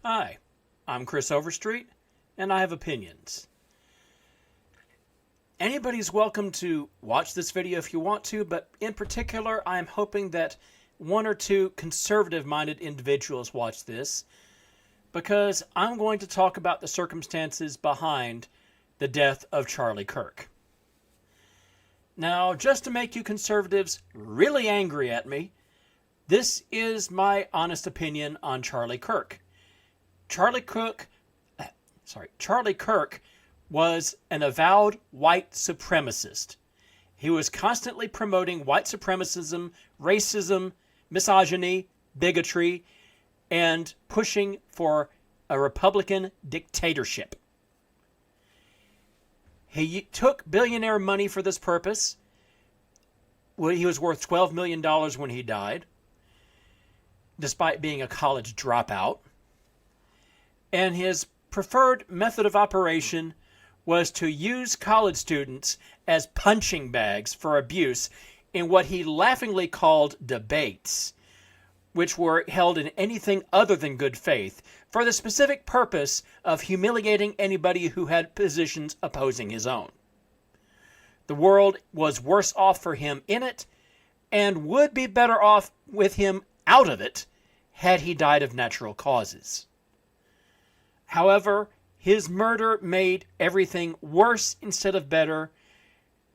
Hi, I'm Chris Overstreet, and I have opinions. Anybody's welcome to watch this video if you want to, but in particular, I'm hoping that one or two conservative-minded individuals watch this, because I'm going to talk about the circumstances behind the death of Charlie Kirk. Now, just to make you conservatives really angry at me, this is my honest opinion on Charlie Kirk. Charlie Kirk was an avowed white supremacist. He was constantly promoting white supremacism, racism, misogyny, bigotry, and pushing for a Republican dictatorship. He took billionaire money for this purpose. He was worth $12 million when he died, despite being a college dropout. And his preferred method of operation was to use college students as punching bags for abuse in what he laughingly called debates, which were held in anything other than good faith, for the specific purpose of humiliating anybody who had positions opposing his own. The world was worse off for him in it, and would be better off with him out of it had he died of natural causes. However, his murder made everything worse instead of better,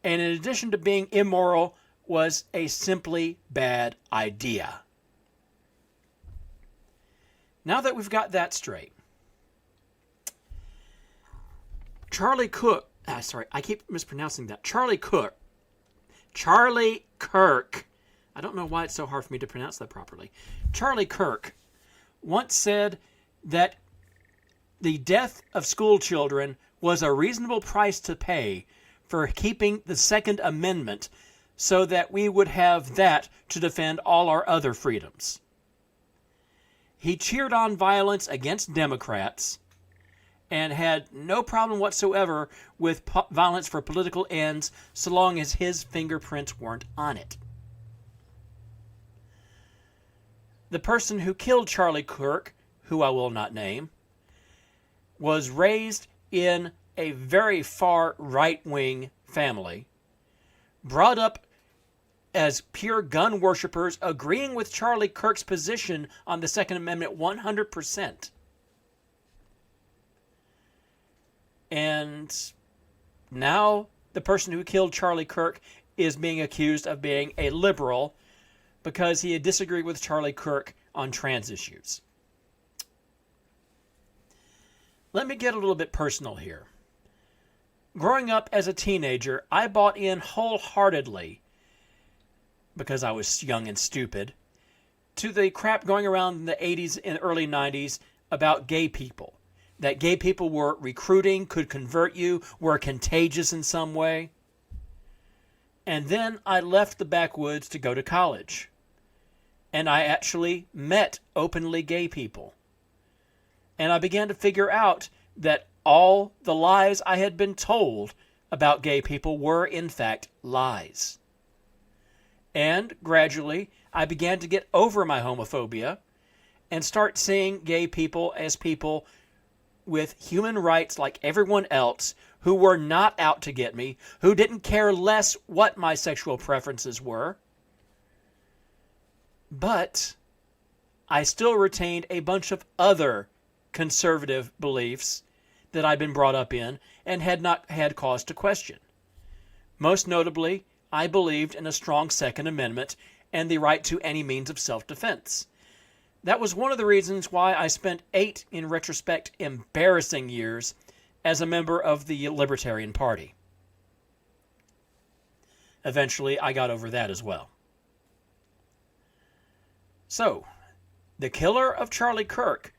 and in addition to being immoral, was a simply bad idea. Now that we've got that straight, Charlie Kirk, I keep mispronouncing that. Charlie Kirk, I don't know why it's so hard for me to pronounce that properly. Charlie Kirk once said that the death of school children was a reasonable price to pay for keeping the Second Amendment so that we would have that to defend all our other freedoms. He cheered on violence against Democrats and had no problem whatsoever with violence for political ends so long as his fingerprints weren't on it. The person who killed Charlie Kirk, who I will not name, was raised in a very far right-wing family, brought up as pure gun worshippers, agreeing with Charlie Kirk's position on the Second Amendment 100%. And now the person who killed Charlie Kirk is being accused of being a liberal because he had disagreed with Charlie Kirk on trans issues. Let me get a little bit personal here. Growing up as a teenager, I bought in wholeheartedly, because I was young and stupid, to the crap going around in the 80s and early 90s about gay people. That gay people were recruiting, could convert you, were contagious in some way. And then I left the backwoods to go to college. And I actually met openly gay people. And I began to figure out that all the lies I had been told about gay people were, in fact, lies. And gradually, I began to get over my homophobia and start seeing gay people as people with human rights like everyone else, who were not out to get me, who didn't care less what my sexual preferences were. But I still retained a bunch of other conservative beliefs that I'd been brought up in and had not had cause to question. Most notably, I believed in a strong Second Amendment and the right to any means of self-defense. That was one of the reasons why I spent 8, in retrospect, embarrassing years as a member of the Libertarian Party. Eventually, I got over that as well. So, the killer of Charlie Kirk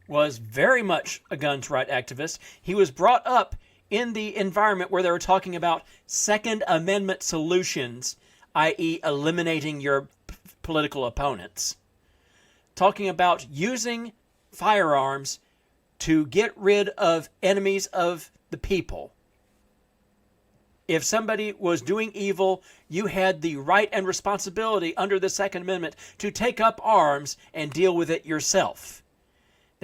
was very much a guns rights activist. He was brought up in the environment where they were talking about Second Amendment solutions, i.e. eliminating your political opponents. Talking about using firearms to get rid of enemies of the people. If somebody was doing evil, you had the right and responsibility under the Second Amendment to take up arms and deal with it yourself.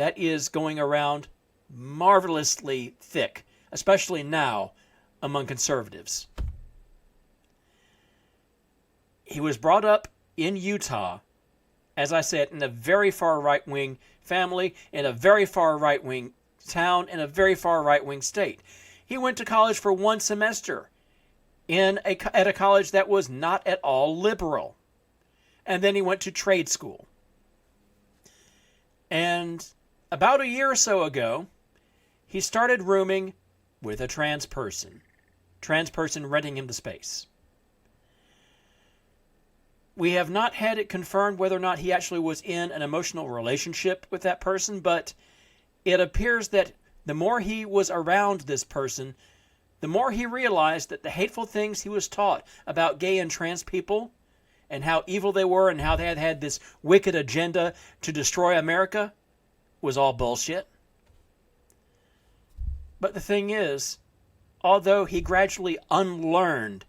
that is going around marvelously thick, especially now among conservatives. He was brought up in Utah, as I said, in a very far right-wing family, in a very far right-wing town, in a very far right-wing state. He went to college for one semester at a college that was not at all liberal. And then he went to trade school. And about a year or so ago, he started rooming with a trans person renting him the space. We have not had it confirmed whether or not he actually was in an emotional relationship with that person, but it appears that the more he was around this person, the more he realized that the hateful things he was taught about gay and trans people and how evil they were and how they had this wicked agenda to destroy America was all bullshit. But the thing is, although he gradually unlearned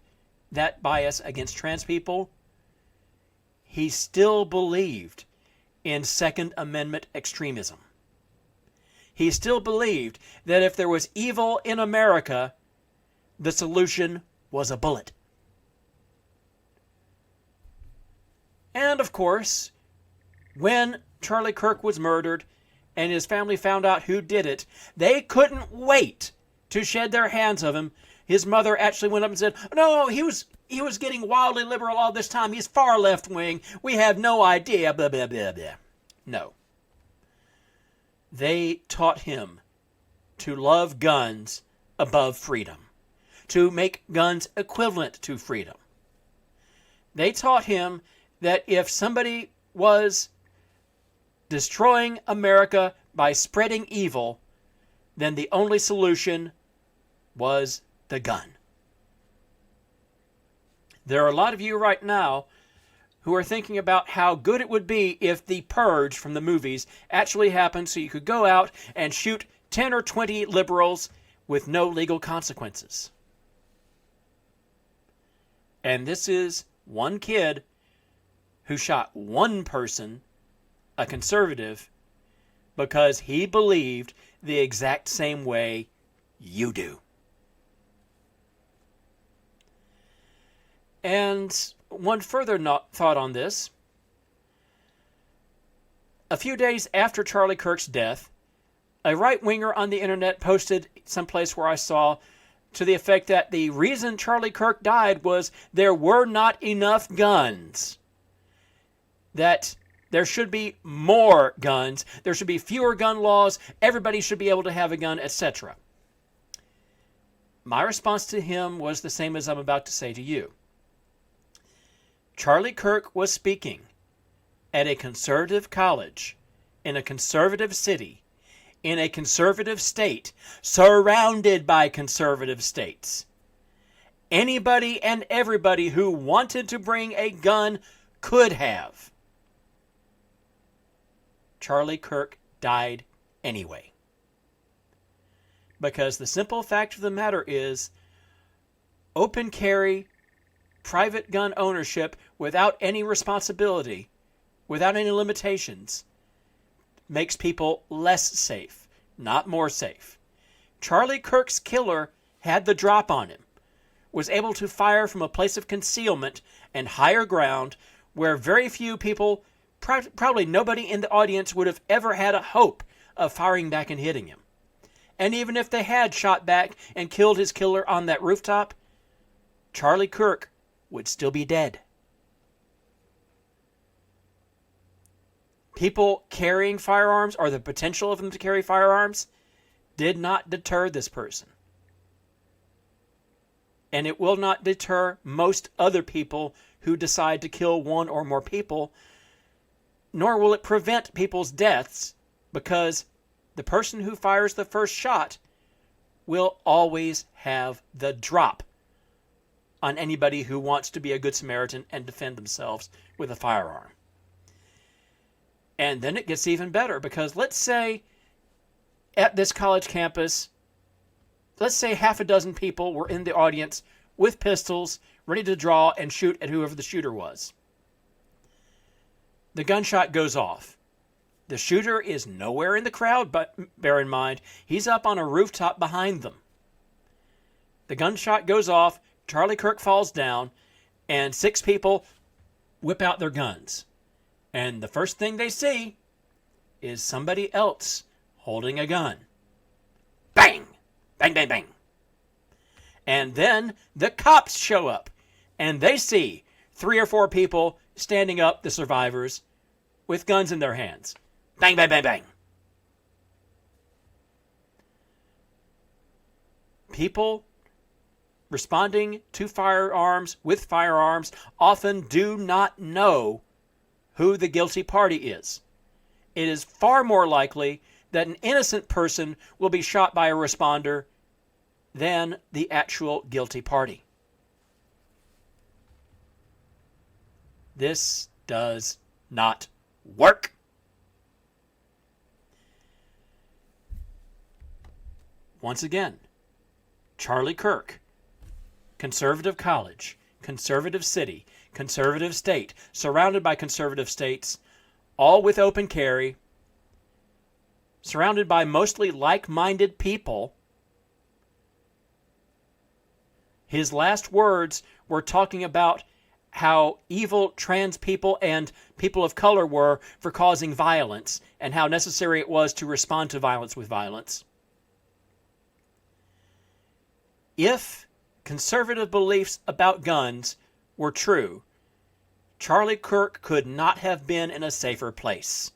that bias against trans people, he still believed in Second Amendment extremism. He still believed that if there was evil in America, the solution was a bullet. And of course, when Charlie Kirk was murdered and his family found out who did it, they couldn't wait to shed their hands of him. His mother actually went up and said, "No, he was getting wildly liberal all this time. He's far left-wing. We have no idea, blah, blah, blah, blah." No. They taught him to love guns above freedom, to make guns equivalent to freedom. They taught him that if somebody was destroying America by spreading evil, then the only solution was the gun. There are a lot of you right now who are thinking about how good it would be if the purge from the movies actually happened so you could go out and shoot 10 or 20 liberals with no legal consequences. And this is one kid who shot one person, a conservative, because he believed the exact same way you do. And one further thought on this. A few days after Charlie Kirk's death, a right-winger on the internet posted someplace where I saw to the effect that the reason Charlie Kirk died was there were not enough guns. That there should be more guns, there should be fewer gun laws, everybody should be able to have a gun, etc. My response to him was the same as I'm about to say to you. Charlie Kirk was speaking at a conservative college, in a conservative city, in a conservative state, surrounded by conservative states. Anybody and everybody who wanted to bring a gun could have. Charlie Kirk died anyway. Because the simple fact of the matter is, open carry, private gun ownership without any responsibility, without any limitations, makes people less safe, not more safe. Charlie Kirk's killer had the drop on him, was able to fire from a place of concealment and higher ground where very few people, probably nobody in the audience, would have ever had a hope of firing back and hitting him. And even if they had shot back and killed his killer on that rooftop, Charlie Kirk would still be dead. People carrying firearms, or the potential of them to carry firearms, did not deter this person. And it will not deter most other people who decide to kill one or more people, nor will it prevent people's deaths, because the person who fires the first shot will always have the drop on anybody who wants to be a good Samaritan and defend themselves with a firearm. And then it gets even better, because let's say at this college campus, let's say half a dozen people were in the audience with pistols, ready to draw and shoot at whoever the shooter was. The gunshot goes off. The shooter is nowhere in the crowd, but bear in mind, he's up on a rooftop behind them. The gunshot goes off, Charlie Kirk falls down, and 6 people whip out their guns. And the first thing they see is somebody else holding a gun. Bang! Bang, bang, bang. And then the cops show up, and they see 3 or 4 people standing up, the survivors, with guns in their hands. Bang, bang, bang, bang. People responding to firearms with firearms often do not know who the guilty party is. It is far more likely that an innocent person will be shot by a responder than the actual guilty party. This does not work. Once again, Charlie Kirk, conservative college, conservative city, conservative state, surrounded by conservative states, all with open carry, surrounded by mostly like-minded people. His last words were talking about how evil trans people and people of color were for causing violence and how necessary it was to respond to violence with violence. If conservative beliefs about guns were true, Charlie Kirk could not have been in a safer place.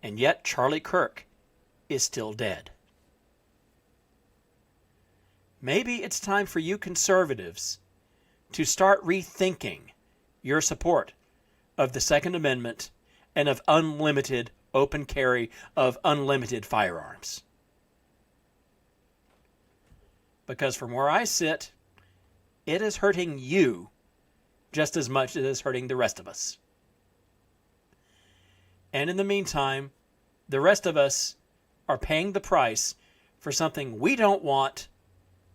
And yet Charlie Kirk is still dead. Maybe it's time for you conservatives to start rethinking your support of the Second Amendment and of unlimited open carry of unlimited firearms. Because from where I sit, it is hurting you just as much as it is hurting the rest of us. And in the meantime, the rest of us are paying the price for something we don't want,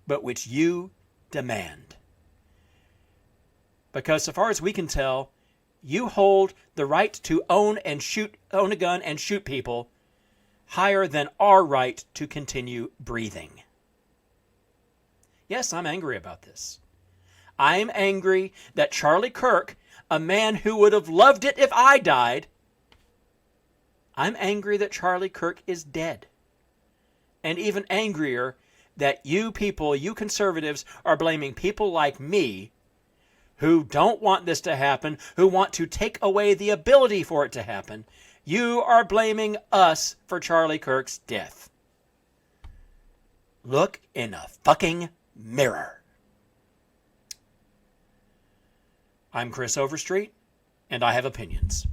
but which you demand. Because so far as we can tell, you hold the right to own a gun and shoot people higher than our right to continue breathing. Yes, I'm angry about this. I'm angry that Charlie Kirk, a man who would have loved it if I died, I'm angry that Charlie Kirk is dead. And even angrier that you people, you conservatives, are blaming people like me who don't want this to happen, who want to take away the ability for it to happen. You are blaming us for Charlie Kirk's death. Look in a fucking mirror. I'm Chris Overstreet, and I have opinions.